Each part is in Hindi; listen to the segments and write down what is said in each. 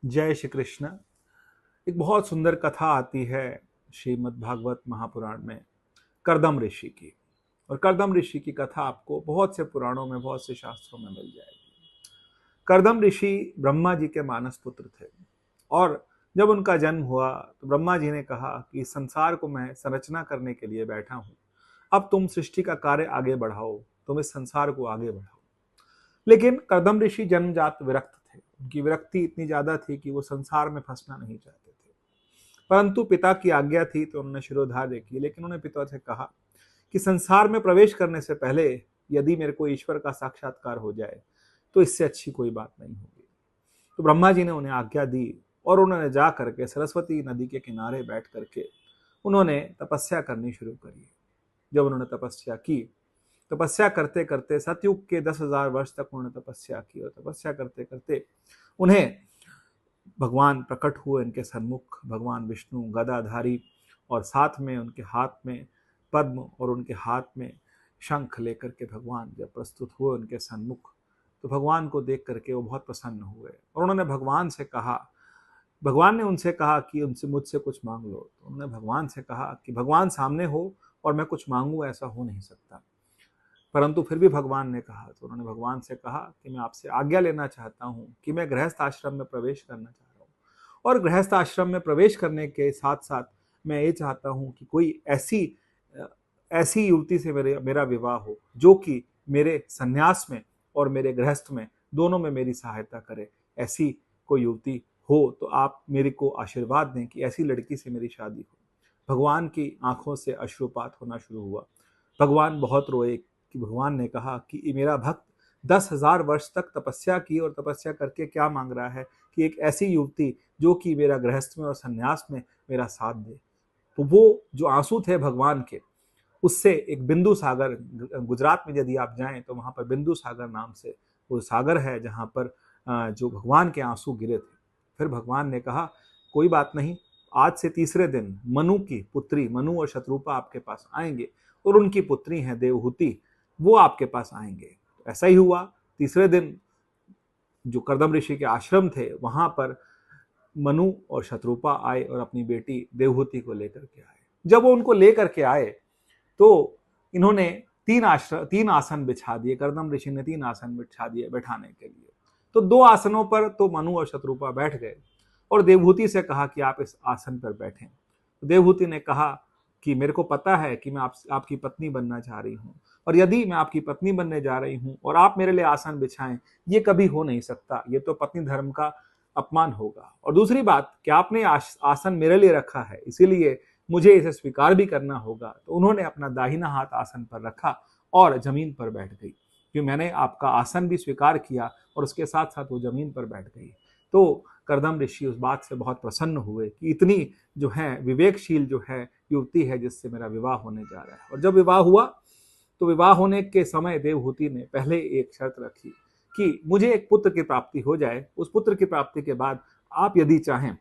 जय श्री कृष्ण। एक बहुत सुंदर कथा आती है श्रीमद् भागवत महापुराण में कर्दम ऋषि की। और कर्दम ऋषि की कथा आपको बहुत से पुराणों में, बहुत से शास्त्रों में मिल जाएगी। कर्दम ऋषि ब्रह्मा जी के मानस पुत्र थे और जब उनका जन्म हुआ तो ब्रह्मा जी ने कहा कि इस संसार को मैं संरचना करने के लिए बैठा हूं, अब तुम सृष्टि का कार्य आगे बढ़ाओ, तुम इस संसार को आगे बढ़ाओ। लेकिन कर्दम ऋषि जन्मजात विरक्त थे। उनकी विरक्ति इतनी ज्यादा थी कि वो संसार में फंसना नहीं चाहते थे। परंतु पिता की आज्ञा थी तो उन्होंने शिरोधार्य की। लेकिन उन्होंने पिता से कहा कि संसार में प्रवेश करने से पहले यदि मेरे को ईश्वर का साक्षात्कार हो जाए तो इससे अच्छी कोई बात नहीं होगी। तो ब्रह्मा जी ने उन्हें आज्ञा दी और उन्होंने जा करके सरस्वती नदी के किनारे बैठ करके उन्होंने तपस्या करनी शुरू करी। जब उन्होंने तपस्या की, तपस्या करते करते सतयुग के 10,000 वर्ष तक उन्होंने तपस्या की और तपस्या करते करते उन्हें भगवान प्रकट हुए उनके सन्मुख। भगवान विष्णु गदाधारी और साथ में उनके हाथ में पद्म और उनके हाथ में शंख लेकर के भगवान जब प्रस्तुत हुए उनके सन्मुख, तो भगवान को देख करके वो बहुत प्रसन्न हुए और उन्होंने भगवान से कहा, भगवान ने उनसे कहा कि उनसे मुझसे कुछ मांग लो। तो उन्होंने भगवान से कहा कि भगवान सामने हो और मैं कुछ मांगू, ऐसा हो नहीं सकता। परंतु फिर भी भगवान ने कहा, तो उन्होंने भगवान से कहा कि मैं आपसे आज्ञा लेना चाहता हूँ कि मैं गृहस्थ आश्रम में प्रवेश करना चाह रहा हूँ और गृहस्थ आश्रम में प्रवेश करने के साथ साथ मैं ये चाहता हूँ कि कोई ऐसी युवती से मेरा विवाह हो जो कि मेरे संन्यास में और मेरे गृहस्थ में दोनों में मेरी सहायता करे। ऐसी कोई युवती हो तो आप मेरे को आशीर्वाद दें कि ऐसी लड़की से मेरी शादी हो। भगवान की आंखों से अश्रुपात होना शुरू हुआ। भगवान बहुत रोए कि भगवान ने कहा कि मेरा भक्त 10,000 वर्ष तक तपस्या की और तपस्या करके क्या मांग रहा है कि एक ऐसी युवती जो कि मेरा गृहस्थ में और संन्यास में मेरा साथ दे। तो वो जो आंसू थे भगवान के, उससे एक बिंदु सागर, गुजरात में यदि आप जाएं तो वहां पर बिंदु सागर नाम से वो सागर है जहां पर जो भगवान के आंसू गिरे थे। फिर भगवान ने कहा कोई बात नहीं, आज से तीसरे दिन मनु की पुत्री, मनु और शत्रुपा आपके पास आएंगे और उनकी पुत्री है देवहूति, वो आपके पास आएंगे। तो ऐसा ही हुआ। तीसरे दिन जो कर्दम ऋषि के आश्रम थे वहां पर मनु और शत्रुपा आए और अपनी बेटी देवहूति को लेकर के आए। जब वो उनको लेकर के आए तो इन्होंने तीन आसन बिछा दिए। कर्दम ऋषि ने 3 आसन बिछा दिए बैठाने के लिए। तो 2 आसनों पर तो मनु और शत्रुपा बैठ गए और देवहूति से कहा कि आप इस आसन पर बैठें। तो देवहूति ने कहा कि मेरे को पता है कि मैं आपकी पत्नी बनना चाह रही हूँ और यदि मैं आपकी पत्नी बनने जा रही हूँ और आप मेरे लिए आसन बिछाएं, ये कभी हो नहीं सकता, ये तो पत्नी धर्म का अपमान होगा। और दूसरी बात कि आपने आसन मेरे लिए रखा है, इसीलिए मुझे इसे स्वीकार भी करना होगा। तो उन्होंने अपना दाहिना हाथ आसन पर रखा और जमीन पर बैठ गई कि मैंने आपका आसन भी स्वीकार किया और उसके साथ साथ वो जमीन पर बैठ गई। तो कर्दम ऋषि उस बात से बहुत प्रसन्न हुए कि इतनी जो है विवेकशील जो है युवती है जिससे मेरा विवाह होने जा रहा है। और जब विवाह हुआ तो विवाह होने के समय देवहूति ने पहले एक शर्त रखी कि मुझे एक पुत्र की प्राप्ति हो जाए, उस पुत्र की प्राप्ति के बाद आप यदि चाहें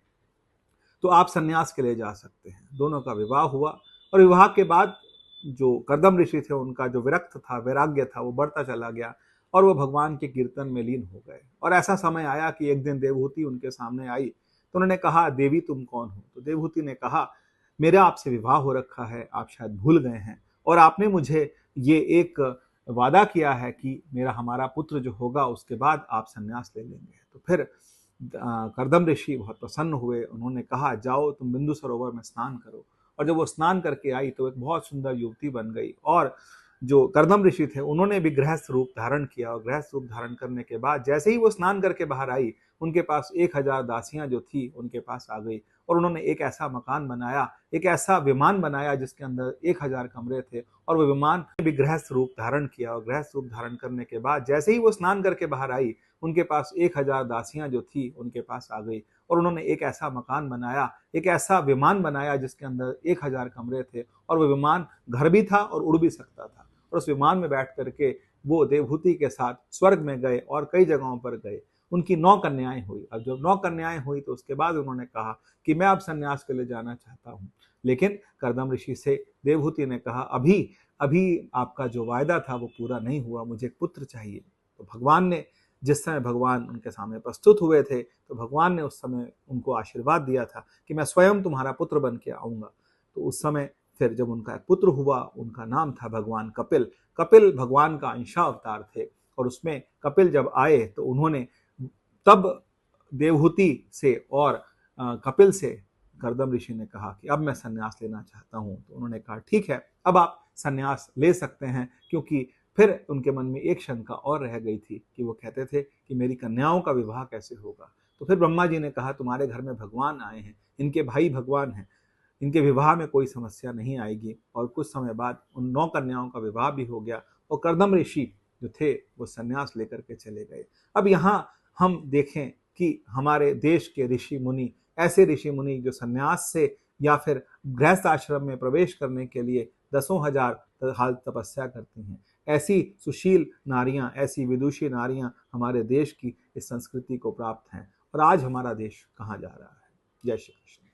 तो आप सन्यास के लिए जा सकते हैं। दोनों का विवाह हुआ और विवाह के बाद जो कर्दम ऋषि थे उनका जो विरक्त था, वैराग्य था, वो बढ़ता चला गया और वो भगवान के कीर्तन में लीन हो गए। और ऐसा समय आया कि एक दिन देवहूति उनके सामने आई तो उन्होंने कहा, देवी तुम कौन हो? तो देवहूति ने कहा, मेरा आपसे विवाह हो रखा है, आप शायद भूल गए हैं और आपने मुझे ये एक वादा किया है कि हमारा पुत्र जो होगा उसके बाद आप सन्यास ले लेंगे। तो फिर कर्दम ऋषि बहुत प्रसन्न हुए। उन्होंने कहा, जाओ तुम बिंदु सरोवर में स्नान करो। और जब वो स्नान करके आई तो एक बहुत सुंदर युवती बन गई। और जो कर्दम ऋषि थे उन्होंने भी गृहस्थ रूप धारण किया और गृहस्थ रूप धारण करने के बाद जैसे ही वो स्नान करके बाहर आई, उनके पास 1,000 दासियां जो थी उनके पास आ गई और उन्होंने एक ऐसा मकान बनाया, एक ऐसा विमान बनाया जिसके अंदर 1,000 कमरे थे। और वो विमान भी गृहस्थ रूप धारण किया और गृहस्थ रूप धारण करने के बाद जैसे ही वो स्नान करके बाहर आई, उनके पास 1,000 दासियां जो थी उनके पास आ गई और उन्होंने एक ऐसा मकान बनाया, एक ऐसा विमान बनाया जिसके अंदर 1,000 कमरे थे और वो विमान घर भी था और उड़ भी सकता था। और उस विमान में बैठ करके वो देवहूति के साथ स्वर्ग में गए और कई जगहों पर गए। उनकी 9 कन्याएं हुई। अब जब 9 कन्याएं हुई तो उसके बाद उन्होंने कहा कि मैं अब सन्यास के लिए जाना चाहता हूँ। लेकिन कर्दम ऋषि से देवहूति ने कहा, अभी अभी आपका जो वायदा था वो पूरा नहीं हुआ, मुझे एक पुत्र चाहिए। तो भगवान ने जिस समय भगवान उनके सामने प्रस्तुत हुए थे तो भगवान ने उस समय उनको आशीर्वाद दिया था कि मैं स्वयं तुम्हारा पुत्र बन के आऊँगा। तो उस समय फिर जब उनका एक पुत्र हुआ, उनका नाम था भगवान कपिल। कपिल भगवान का अंशावतार थे और उसमें कपिल जब आए तो उन्होंने तब देवहूति से और कपिल से कर्दम ऋषि ने कहा कि अब मैं संन्यास लेना चाहता हूँ। तो उन्होंने कहा ठीक है, अब आप संन्यास ले सकते हैं, क्योंकि फिर उनके मन में एक शंका और रह गई थी कि वो कहते थे कि मेरी कन्याओं का विवाह कैसे होगा। तो फिर ब्रह्मा जी ने कहा तुम्हारे घर में भगवान आए हैं, इनके भाई भगवान हैं, इनके विवाह में कोई समस्या नहीं आएगी। और कुछ समय बाद उन 9 कन्याओं का विवाह भी हो गया और कर्दम ऋषि जो थे वो संन्यास लेकर के चले गए। अब यहाँ हम देखें कि हमारे देश के ऋषि मुनि, ऐसे ऋषि मुनि जो संन्यास से या फिर गृहस्थ आश्रम में प्रवेश करने के लिए 10,000 हाल तपस्या करती हैं, ऐसी सुशील नारियां, ऐसी विदुषी नारियां हमारे देश की इस संस्कृति को प्राप्त हैं। और आज हमारा देश कहाँ जा रहा है। जय श्री कृष्ण।